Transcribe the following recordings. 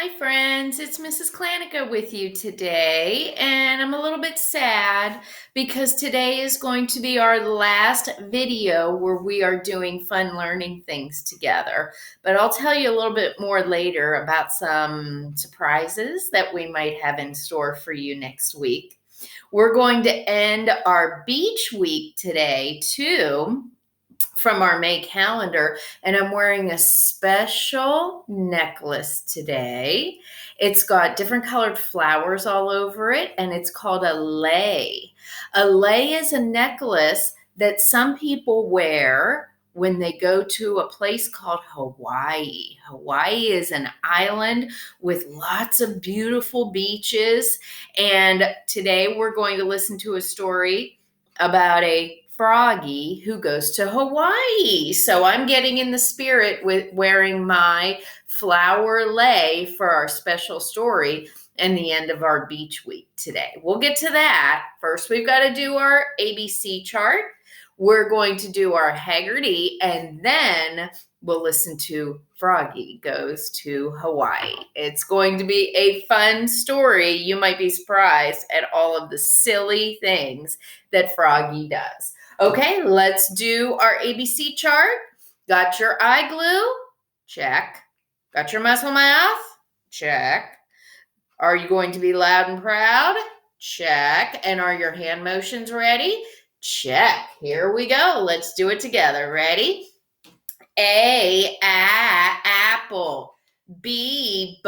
Hi, friends. It's Mrs. Klanica with you today, and I'm a little bit sad because today is going to be our last video where we are doing fun learning things together. But I'll tell you a little bit more later about some surprises that we might have in store for you next week. We're going to end our beach week today, too, from our May calendar, and I'm wearing a special necklace today. It's got different colored flowers all over it, and it's called a lei. A lei is a necklace that some people wear when they go to a place called Hawaii. Hawaii is an island with lots of beautiful beaches, and today we're going to listen to a story about a froggy who goes to Hawaii. So I'm getting in the spirit with wearing my flower lei for our special story and the end of our beach week today. We'll get to that. First, we've got to do our ABC chart. We're going to do our Haggerty, and then we'll listen to Froggy Goes to Hawaii. It's going to be a fun story. You might be surprised at all of the silly things that Froggy does. Okay, let's do our ABC chart. Got your eye glue? Check. Got your muscle mouth? Check. Are you going to be loud and proud? Check. And are your hand motions ready? Check. Here we go. Let's do it together. Ready? A, apple. B,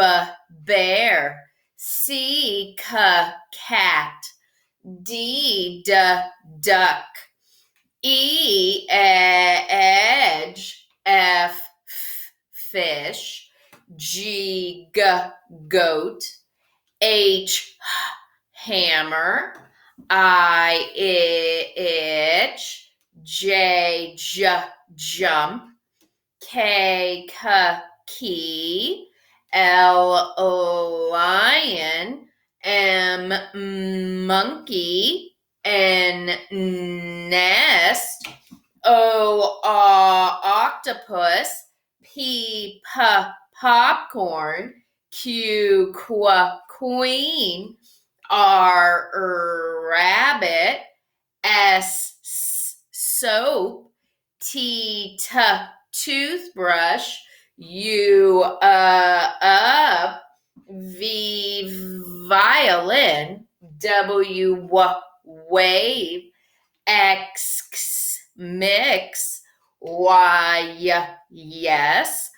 bear. C, cat. D, duck. E, edge. F, fish. G, goat. H, hammer. I, itch. J, jump. K, key. L, lion. M, monkey. N, nest. O, octopus. P, popcorn. Q, queen. R, rabbit. S, soap. T, toothbrush. U, up. V, violin. W, wave. X, mix. Y, yes.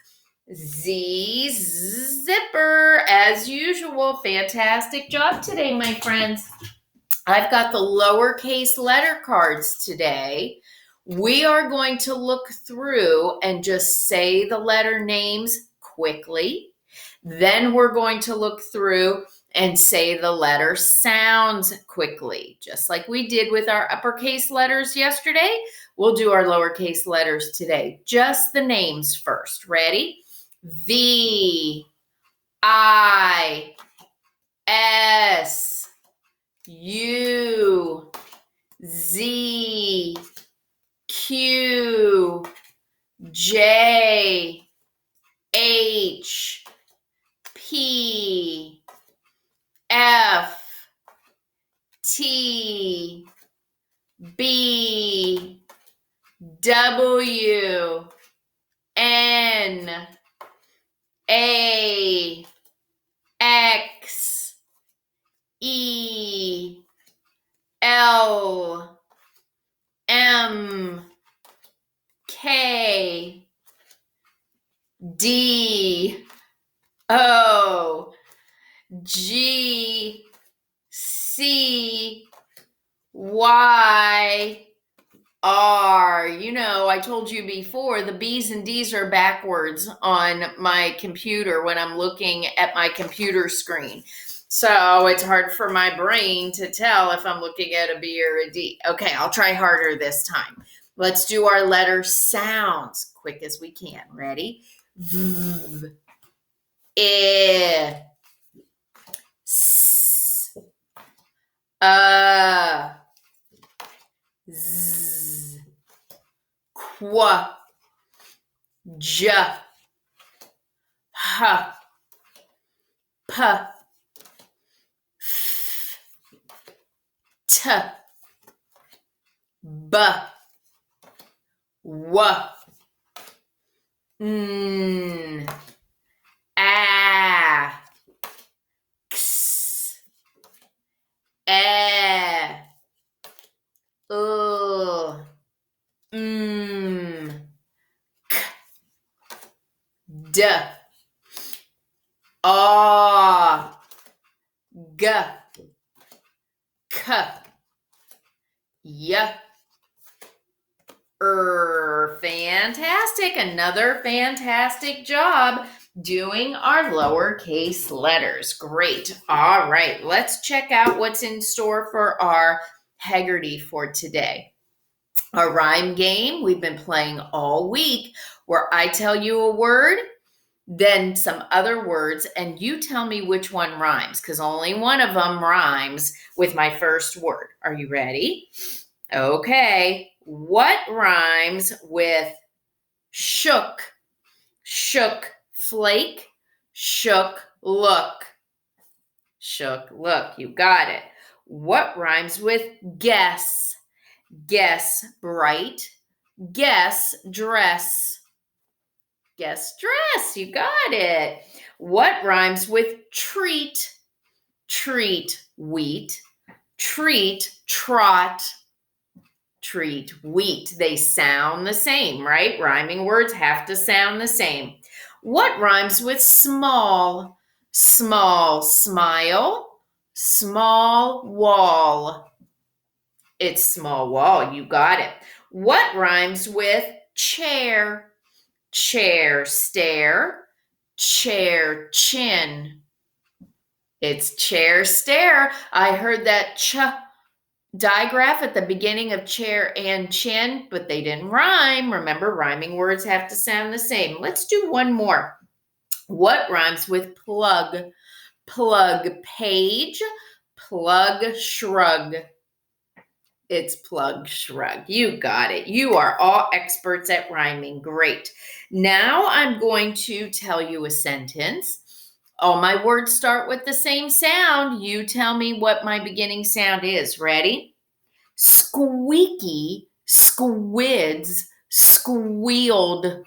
Z, zipper. As usual, fantastic job today, my friends. I've got the lowercase letter cards today. We are going to look through and just say the letter names quickly. Then we're going to look through and say the letter sounds quickly, just like we did with our uppercase letters yesterday. We'll do our lowercase letters today. Just the names first. Ready? V, I, S, U, Z, Q, J, H, P, F, T, B, W, N, A, X, E, L, M, K, D, O, G, C, Y, R. You know, I told you before, the B's and D's are backwards on my computer when I'm looking at my computer screen. So it's hard for my brain to tell if I'm looking at a B or a D. Okay, I'll try harder this time. Let's do our letter sounds quick as we can. Ready? V, I, S, Z, Qu, J, H, P, T, B, W, N, A, X, E, U, M, K, D, A, G, K, Y, Fantastic. Another fantastic job doing our lowercase letters. Great. All right. Let's check out what's in store for our Haggerty for today. A rhyme game we've been playing all week where I tell you a word, then some other words, and you tell me which one rhymes because only one of them rhymes with my first word. Are you ready? Okay. What rhymes with shook, shook, flake, shook, look? Shook, look. You got it. What rhymes with guess? Guess, bright. Guess, dress. Guess, dress. You got it. What rhymes with treat? Treat, wheat. Treat, trot. Treat, wheat. They sound the same, right? Rhyming words have to sound the same. What rhymes with small? Small, smile. Small wall. It's small wall. You got it. What rhymes with chair? Chair, stare. Chair, chin. It's chair, stare. I heard that digraph at the beginning of chair and chin, but they didn't rhyme. Remember, rhyming words have to sound the same. Let's do one more. What rhymes with plug? Plug, page. Plug, shrug. It's plug, shrug. You got it. You are all experts at rhyming. Great. Now I'm going to tell you a sentence. All my words start with the same sound. You tell me what my beginning sound is. Ready? Squeaky, squids, squealed,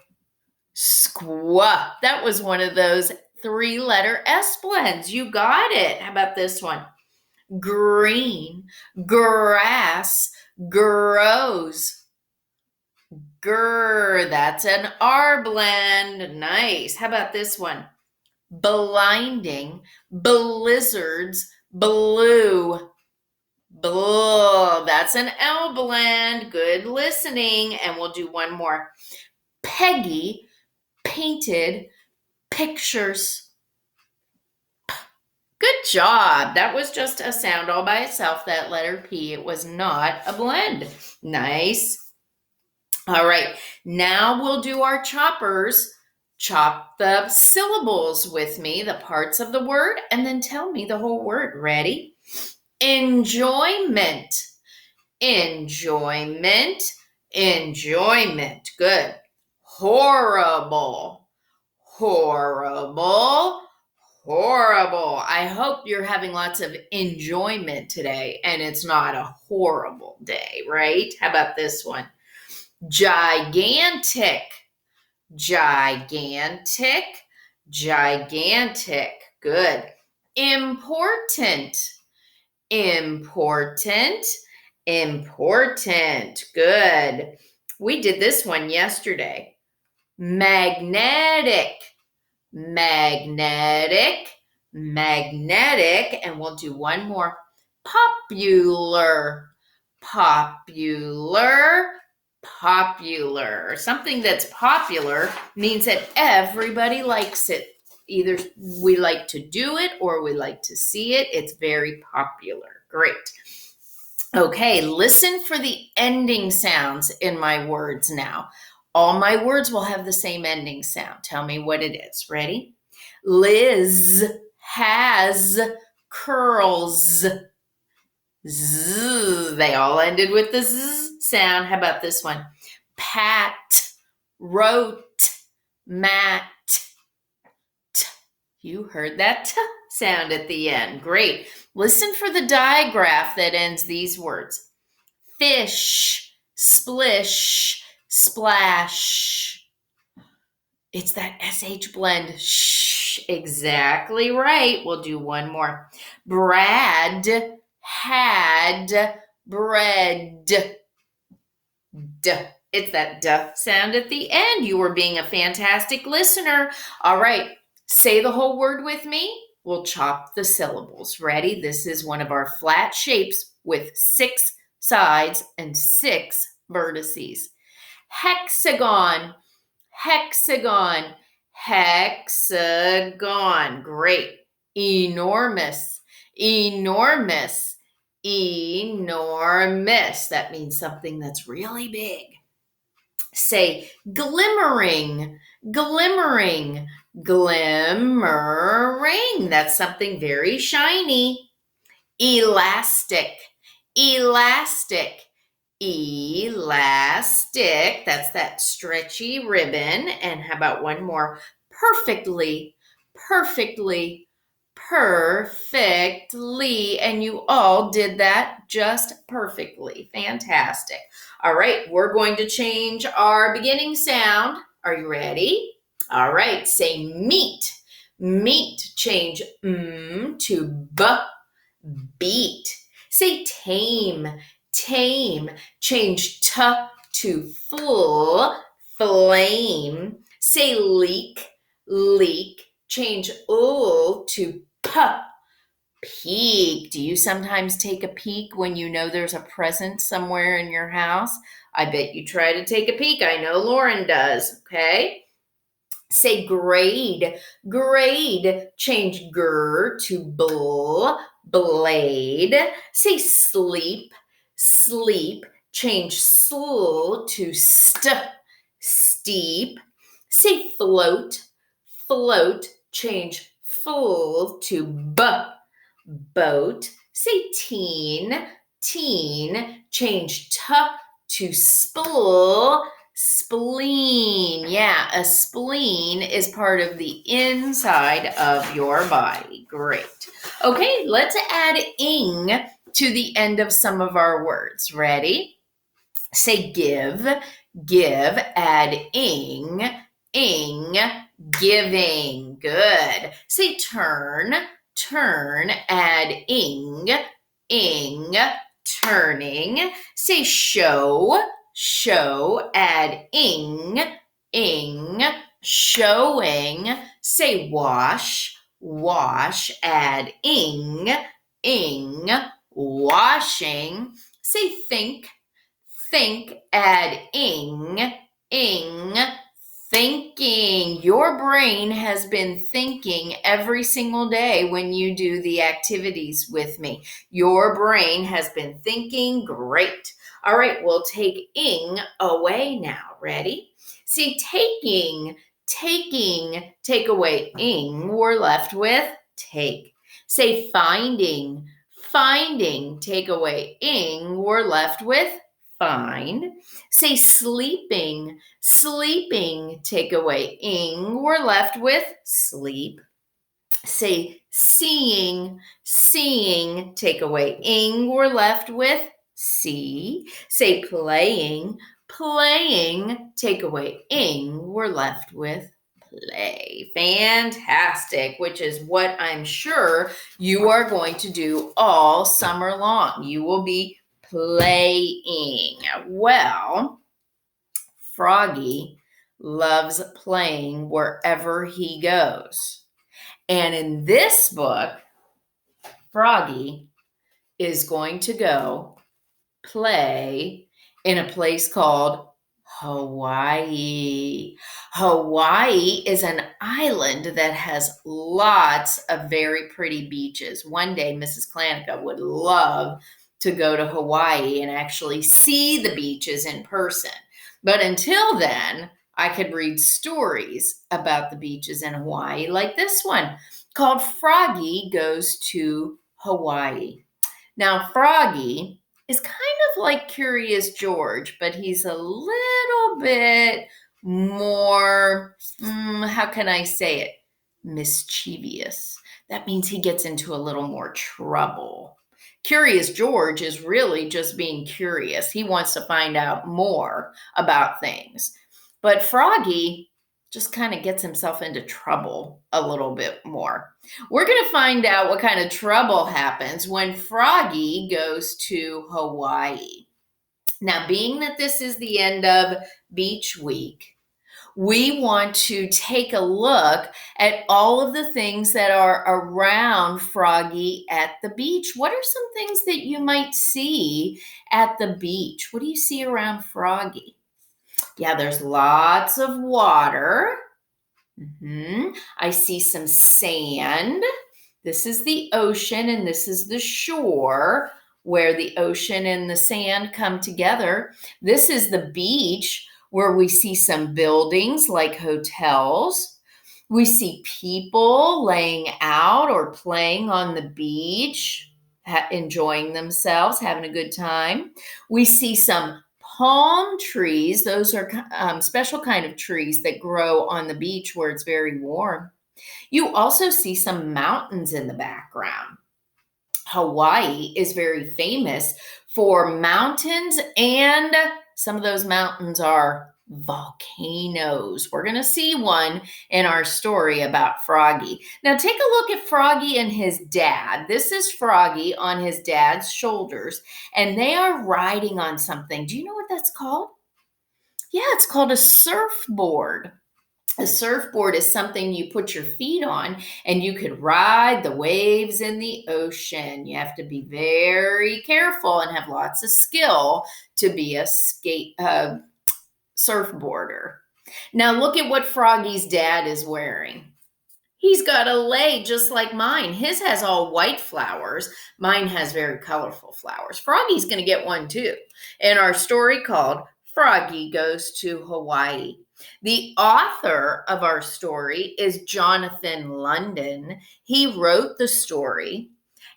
squaw. That was one of those 3-letter S blends. You got it. How about this one? Green, grass, grows. Grr, that's an R blend. Nice. How about this one? Blinding, blizzards, blue. Blue, that's an L blend. Good listening. And we'll do one more. Peggy, painted, pictures. Good job. That was just a sound all by itself, that letter P. It was not a blend. Nice. All right. Now we'll do our choppers. Chop the syllables with me, the parts of the word, and then tell me the whole word. Ready? Enjoyment. Enjoyment. Enjoyment. Good. Horrible. Horrible. Horrible. I hope you're having lots of enjoyment today and it's not a horrible day, right? How about this one? Gigantic. Gigantic. Gigantic. Good. Important. Important. Important. Good. We did this one yesterday. Magnetic. Magnetic, magnetic, and we'll do one more. Popular, popular, popular. Something that's popular means that everybody likes it. Either we like to do it or we like to see it. It's very popular. Great. Okay, listen for the ending sounds in my words now. All my words will have the same ending sound. Tell me what it is. Ready? Liz has curls. Z. They all ended with the Z sound. How about this one? Pat wrote Matt. T. You heard that? T sound at the end. Great. Listen for the digraph that ends these words. Fish, splish, splash. It's that SH blend. Shh, exactly right. We'll do one more. Brad had bread. Duh. It's that duh sound at the end. You were being a fantastic listener. All right, say the whole word with me. We'll chop the syllables. Ready? This is one of our flat shapes with 6 sides and 6 vertices. Hexagon, hexagon, hexagon. Great. Enormous, enormous, enormous. That means something that's really big. Say glimmering, glimmering, glimmering. That's something very shiny. Elastic, elastic, elastic. That's that stretchy ribbon. And how about one more? Perfectly, perfectly, perfectly. And you all did that just perfectly. Fantastic. All right, we're going to change our beginning sound. Are you ready? All right, say meat. Meat. Change to b. Beat. Say tame. Tame. Change t to full. Flame. Say leak. Leak. Change to p. Peek. Do you sometimes take a peek when you know there's a present somewhere in your house? I bet you try to take a peek. I know Lauren does. Okay. Say grade, grade. Change gur to bull, blade. Say sleep, sleep. Change sl to steep. Say float, float. Change full to boat. Say teen, teen. Change to spleen. Yeah, a spleen is part of the inside of your body. Great. Okay, let's add ing to the end of some of our words. Ready? Say give, give, add ing, giving. Good. Say turn, turn, add ing, turning. Say show, show, add ing, showing. Say wash, wash, add ing, washing. Say think, think, add ing, thinking. Your brain has been thinking every single day when you do the activities with me. Your brain has been thinking. Great. All right, we'll take ing away now. Ready? See, taking, taking, take away ing, we're left with take. Say finding, finding, take away ing, we're left with find. Say sleeping, sleeping, take away ing, we're left with sleep. Say seeing, seeing, take away ing, we're left with see. Say playing, playing, take away ing, we're left with play. Fantastic, which is what I'm sure you are going to do all summer long. You will be playing. Well, Froggy loves playing wherever he goes. And in this book, Froggy is going to go play in a place called Hawaii. Hawaii is an island that has lots of very pretty beaches. One day, Mrs. Klanica would love to go to Hawaii and actually see the beaches in person. But until then, I could read stories about the beaches in Hawaii, like this one called Froggy Goes to Hawaii. Now, Froggy is kind of like Curious George, but he's a little bit more, how can I say it? mischievous. That means he gets into a little more trouble. Curious George is really just being curious. He wants to find out more about things. But Froggy just kind of gets himself into trouble a little bit more. We're going to find out what kind of trouble happens when Froggy goes to Hawaii. Now, being that this is the end of Beach Week, we want to take a look at all of the things that are around Froggy at the beach. What are some things that you might see at the beach? What do you see around Froggy? Yeah, there's lots of water. I see some sand. This is the ocean and this is the shore where the ocean and the sand come together. This is the beach where we see some buildings like hotels. We see people laying out or playing on the beach, enjoying themselves, having a good time. We see some palm trees. Those are special kind of trees that grow on the beach where it's very warm. You also see some mountains in the background. Hawaii is very famous for mountains, and some of those mountains are volcanoes. We're going to see one in our story about Froggy. Now take a look at Froggy and his dad. This is Froggy on his dad's shoulders, and they are riding on something. Do you know what that's called? Yeah, it's called a surfboard. A surfboard is something you put your feet on and you could ride the waves in the ocean. You have to be very careful and have lots of skill to be a surfboarder. Now look at what Froggy's dad is wearing. He's got a lei just like mine. His has all white flowers. Mine has very colorful flowers. Froggy's going to get one too. In our story called Froggy Goes to Hawaii. The author of our story is Jonathan London. He wrote the story.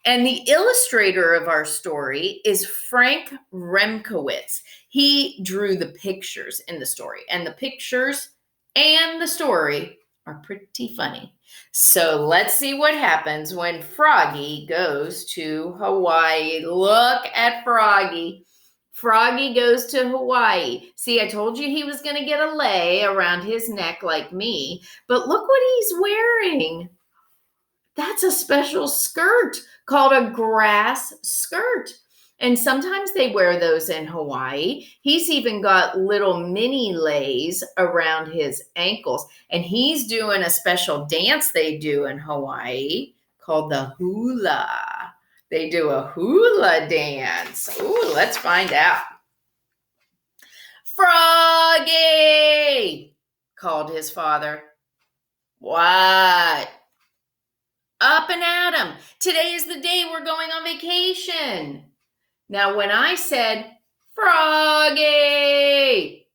And the illustrator of our story is Frank Remkowitz. He drew the pictures in the story. And the pictures and the story are pretty funny. So let's see what happens when Froggy goes to Hawaii. Look at Froggy. Froggy goes to Hawaii. See, I told you he was going to get a lei around his neck like me, but look what he's wearing. That's a special skirt called a grass skirt. And sometimes they wear those in Hawaii. He's even got little mini leis around his ankles. And he's doing a special dance they do in Hawaii called the hula. They do a hula dance. Ooh, let's find out. Froggy, called his father. What? Up and at 'em. Today is the day we're going on vacation. Now, when I said, Froggy,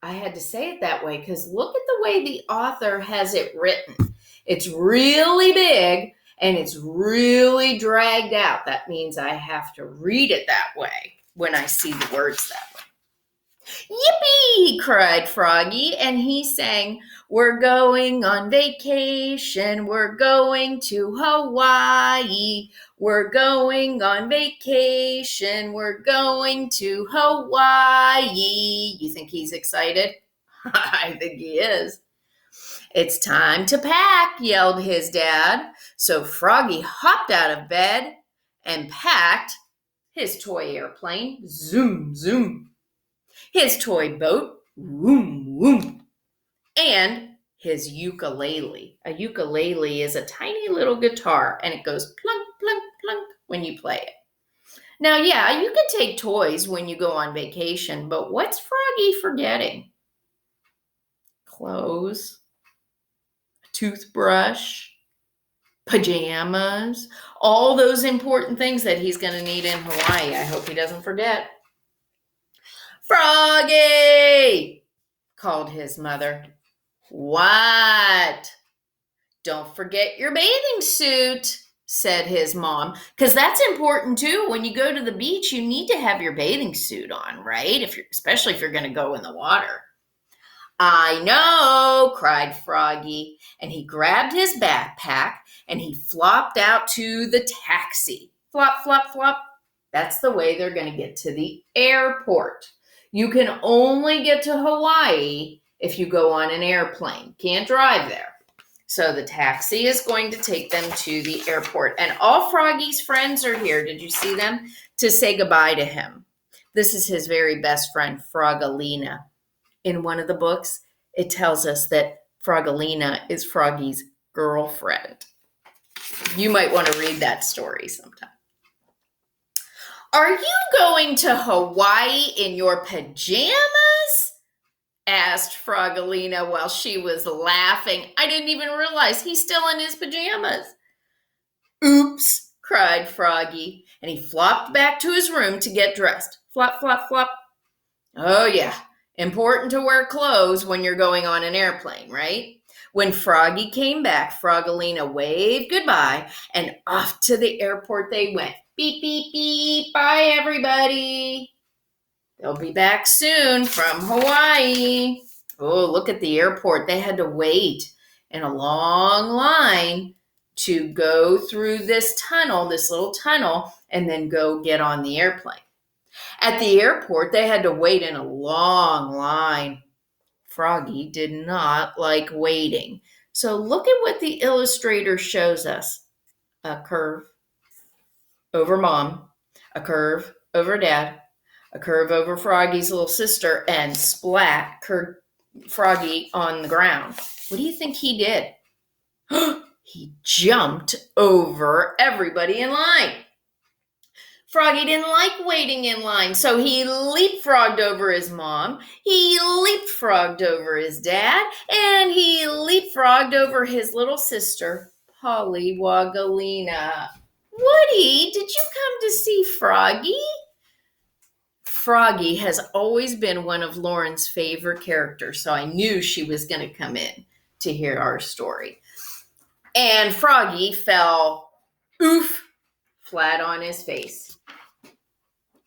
I had to say it that way because look at the way the author has it written. It's really big and it's really dragged out. That means I have to read it that way when I see the words that way. Yippee, cried Froggy, and he sang, we're going on vacation, we're going to Hawaii, we're going on vacation, we're going to Hawaii. You think he's excited? I think he is. It's time to pack, yelled his dad. So Froggy hopped out of bed and packed his toy airplane, zoom, zoom, his toy boat, woom, woom, and his ukulele. A ukulele is a tiny little guitar, and it goes plunk, plunk, plunk when you play it. Now, yeah, you can take toys when you go on vacation, but what's Froggy forgetting? Clothes, toothbrush, pajamas, all those important things that he's going to need in Hawaii. I hope he doesn't forget. Froggy, called his mother. What? Don't forget your bathing suit, said his mom, because that's important too. When you go to the beach, you need to have your bathing suit on, right? Especially if you're going to go in the water. I know, cried Froggy, and he grabbed his backpack and he flopped out to the taxi. Flop, flop, flop. That's the way they're going to get to the airport. You can only get to Hawaii if you go on an airplane. Can't drive there. So the taxi is going to take them to the airport. And all Froggy's friends are here. Did you see them? To say goodbye to him. This is his very best friend, Froggalina. In one of the books, it tells us that Froggalina is Froggy's girlfriend. You might want to read that story sometime. Are you going to Hawaii in your pajamas? Asked Froggalina while she was laughing. I didn't even realize he's still in his pajamas. Oops, cried Froggy, and he flopped back to his room to get dressed. Flop, flop, flop. Oh, yeah. Important to wear clothes when you're going on an airplane, right? When Froggy came back, Froggalina waved goodbye, and off to the airport they went. Beep, beep, beep. Bye, everybody. They'll be back soon from Hawaii. Oh, look at the airport. They had to wait in a long line to go through this tunnel, this little tunnel, and then go get on the airplane. At the airport, they had to wait in a long line. Froggy did not like waiting. So look at what the illustrator shows us. A curve over mom, a curve over dad, a curve over Froggy's little sister, and splat Froggy on the ground. What do you think he did? He jumped over everybody in line. Froggy didn't like waiting in line, so he leapfrogged over his mom, he leapfrogged over his dad, and he leapfrogged over his little sister, Polly Waggalina. Woody, did you come to see Froggy? Froggy has always been one of Lauren's favorite characters, so I knew she was going to come in to hear our story. And Froggy fell, flat on his face.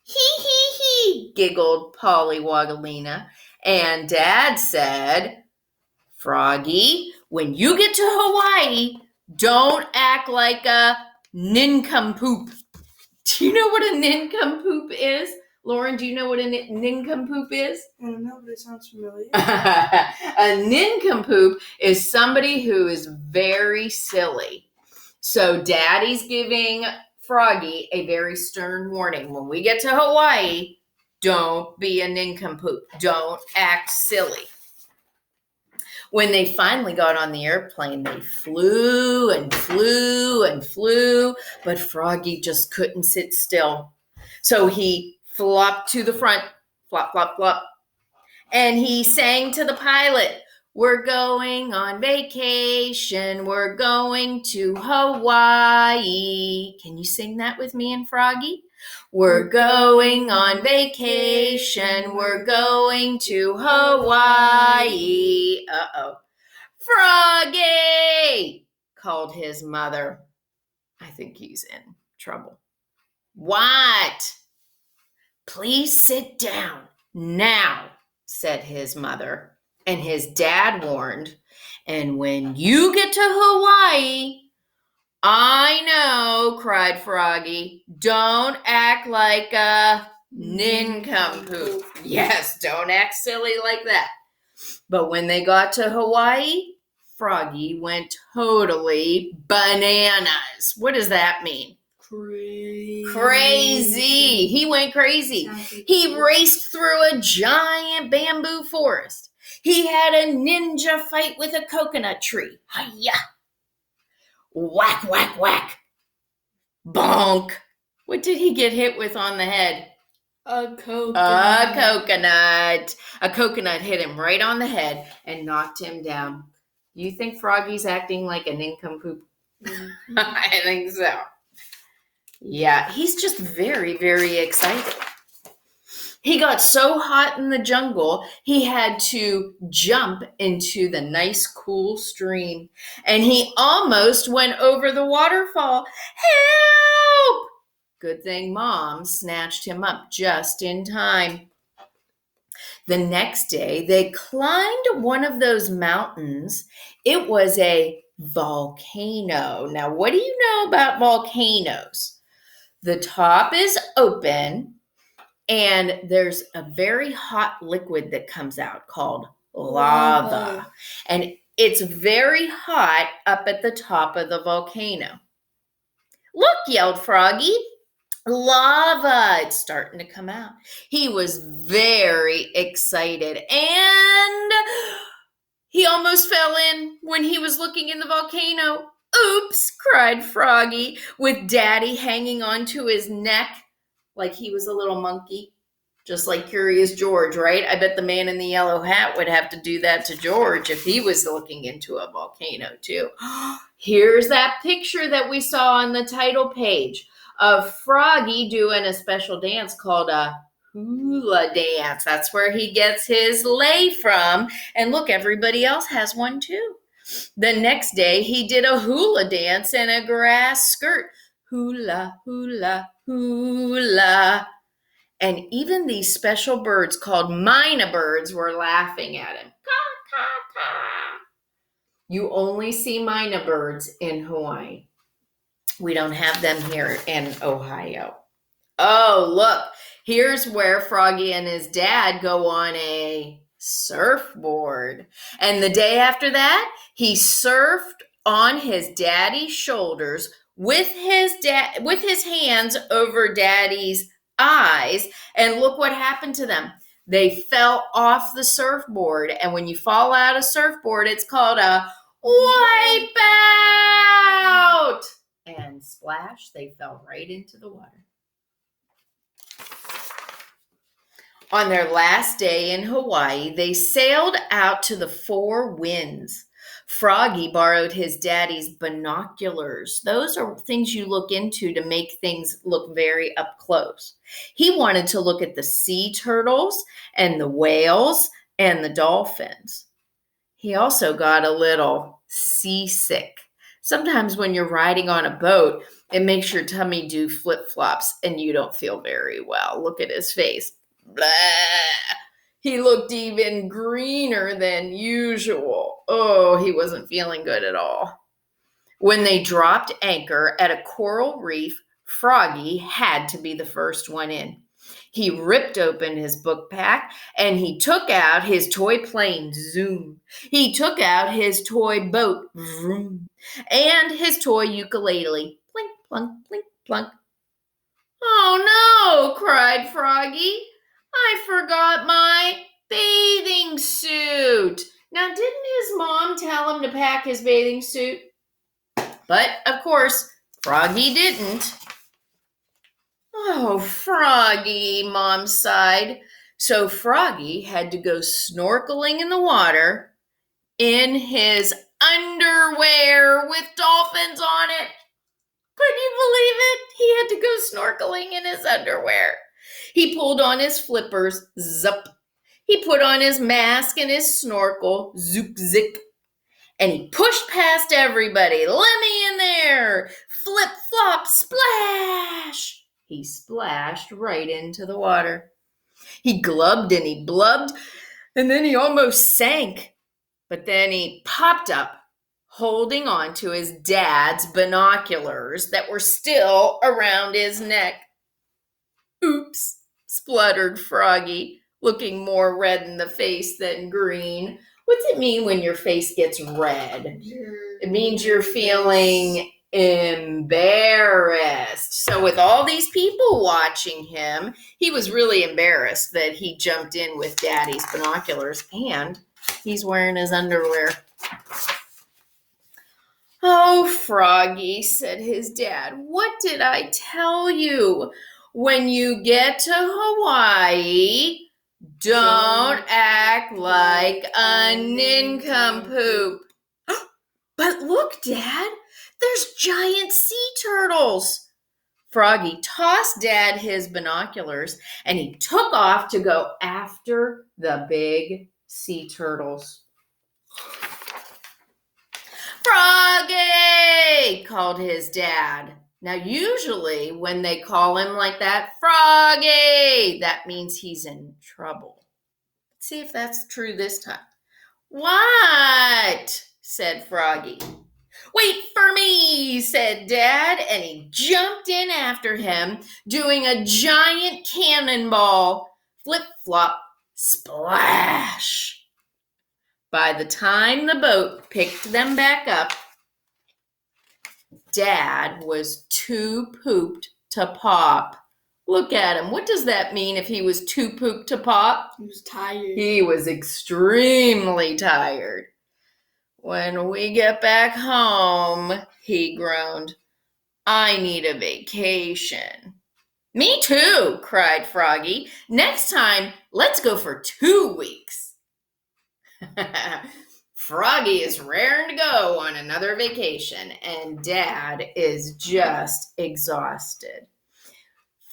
Hee, hee, hee, giggled Polly Waggalina. And Dad said, Froggy, when you get to Hawaii, don't act like a nincompoop. Do you know what a nincompoop is? Lauren, do you know what a nincompoop is? I don't know, but it sounds familiar. A nincompoop is somebody who is very silly. So Daddy's giving Froggy a very stern warning. When we get to Hawaii, don't be a nincompoop. Don't act silly. When they finally got on the airplane, they flew and flew and flew, but Froggy just couldn't sit still. So he flopped to the front, flop, flop, flop, and he sang to the pilot, we're going on vacation, we're going to Hawaii. Can you sing that with me and Froggy? We're going on vacation, we're going to Hawaii. Uh-oh. Froggy, called his mother. I think he's in trouble. What? Please sit down now, said his mother. And his dad warned, and when you get to Hawaii, I know, cried Froggy, don't act like a nincompoop. Yes, don't act silly like that. But when they got to Hawaii, Froggy went totally bananas. What does that mean? Crazy. He went crazy. He raced through a giant bamboo forest. He had a ninja fight with a coconut tree. Hi-ya. Whack, whack, whack. Bonk. What did he get hit with on the head? A coconut. A coconut. A coconut hit him right on the head and knocked him down. Do you think Froggy's acting like a nincompoop? Mm-hmm. I think so. Yeah, he's just very, very excited. He got so hot in the jungle, he had to jump into the nice, cool stream. And he almost went over the waterfall. Help! Good thing Mom snatched him up just in time. The next day, they climbed one of those mountains. It was a volcano. Now, what do you know about volcanoes? The top is open, and there's a very hot liquid that comes out called lava. And it's very hot up at the top of the volcano. Look, yelled Froggy. Lava. It's starting to come out. He was very excited, and he almost fell in when he was looking in the volcano. Oops, cried Froggy, with Daddy hanging onto his neck like he was a little monkey. Just like Curious George, right? I bet the man in the yellow hat would have to do that to George if he was looking into a volcano, too. Here's that picture that we saw on the title page of Froggy doing a special dance called a hula dance. That's where he gets his lei from. And look, everybody else has one, too. The next day, he did a hula dance in a grass skirt. Hula, hula, hula. And even these special birds called myna birds were laughing at him. Caw, caw, caw. You only see myna birds in Hawaii. We don't have them here in Ohio. Oh, look, here's where Froggy and his dad go on a surfboard. And the day after that, he surfed on his daddy's shoulders with his hands over daddy's eyes, and look what happened to them. They fell off the surfboard, and when you fall out of surfboard, it's called a wipeout. And splash, they fell right into the water. On their last day in Hawaii, they sailed out to the four winds. Froggy borrowed his daddy's binoculars. Those are things you look into to make things look very up close. He wanted to look at the sea turtles and the whales and the dolphins. He also got a little seasick. Sometimes when you're riding on a boat, it makes your tummy do flip-flops and you don't feel very well. Look at his face. Blah. He looked even greener than usual. Oh, he wasn't feeling good at all. When they dropped anchor at a coral reef, Froggy had to be the first one in. He ripped open his book pack and he took out his toy plane, zoom. He took out his toy boat, vroom, and his toy ukulele, plink, plunk, plink, plunk. Oh no, cried Froggy. I forgot my bathing suit. Now, didn't his mom tell him to pack his bathing suit? But, of course, Froggy didn't. Oh, Froggy, Mom sighed. So Froggy had to go snorkeling in the water in his underwear with dolphins on it. Could you believe it? He had to go snorkeling in his underwear. He pulled on his flippers, zup. He put on his mask and his snorkel, zoop, zip. And he pushed past everybody. Let me in there. Flip, flop, splash. He splashed right into the water. He glubbed and he blubbed, and then he almost sank. But then he popped up, holding on to his dad's binoculars that were still around his neck. Oops, spluttered Froggy, looking more red in the face than green. What's it mean when your face gets red? It means you're feeling embarrassed. So with all these people watching him, he was really embarrassed that he jumped in with Daddy's binoculars, and he's wearing his underwear. Oh, Froggy, said his dad, what did I tell you? When you get to Hawaii, don't act like a nincompoop. But look, Dad, there's giant sea turtles. Froggy tossed Dad his binoculars and he took off to go after the big sea turtles. Froggy, called his dad. Now, usually when they call him like that, Froggy, that means he's in trouble. See if that's true this time. What? Said Froggy. Wait for me, said Dad, and he jumped in after him, doing a giant cannonball. Flip flop, splash. By the time the boat picked them back up, Dad was too pooped to pop. Look at him. What does that mean if he was too pooped to pop? He was tired. He was extremely tired. When we get back home, he groaned, I need a vacation. Me too, cried Froggy. Next time, let's go for 2 weeks. Froggy is raring to go on another vacation, and Dad is just exhausted.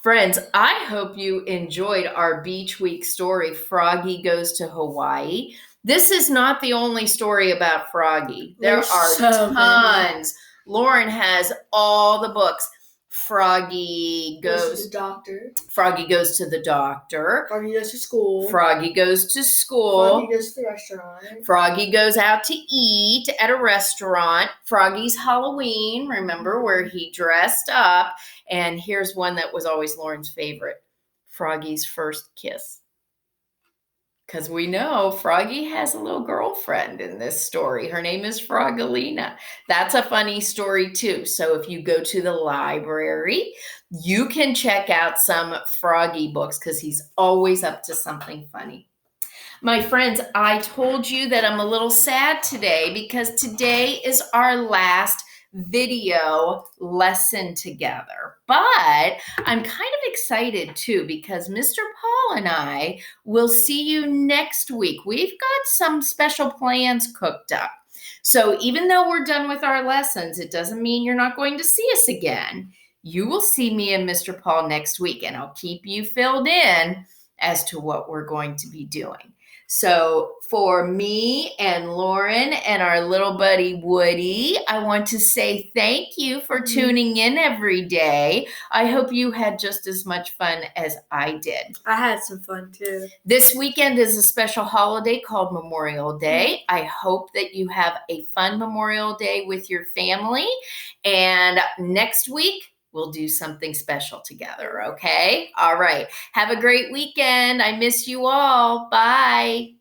Friends, I hope you enjoyed our Beach Week story, Froggy Goes to Hawaii. This is not the only story about Froggy. There There's are so tons. many. Lauren has all the books. Froggy Goes to the doctor. Froggy goes to the doctor. Froggy goes to school. Froggy goes to school. Froggy goes to the restaurant. Froggy goes out to eat at a restaurant. Froggy's Halloween, remember, where he dressed up. And here's one that was always Lauren's favorite, Froggy's first kiss. Because we know Froggy has a little girlfriend in this story. Her name is Froggalina. That's a funny story too. So if you go to the library, you can check out some Froggy books because he's always up to something funny. My friends, I told you that I'm a little sad today because today is our last video lesson together. But I'm kind of excited too because Mr. Paul and I will see you next week. We've got some special plans cooked up. So even though we're done with our lessons, it doesn't mean you're not going to see us again. You will see me and Mr. Paul next week, and I'll keep you filled in as to what we're going to be doing. So for me and Lauren and our little buddy Woody, I want to say thank you for tuning in every day. I hope you had just as much fun as I did. I had some fun too. This weekend is a special holiday called Memorial Day. I hope that you have a fun Memorial Day with your family. And next week, we'll do something special together, okay? All right. Have a great weekend. I miss you all. Bye.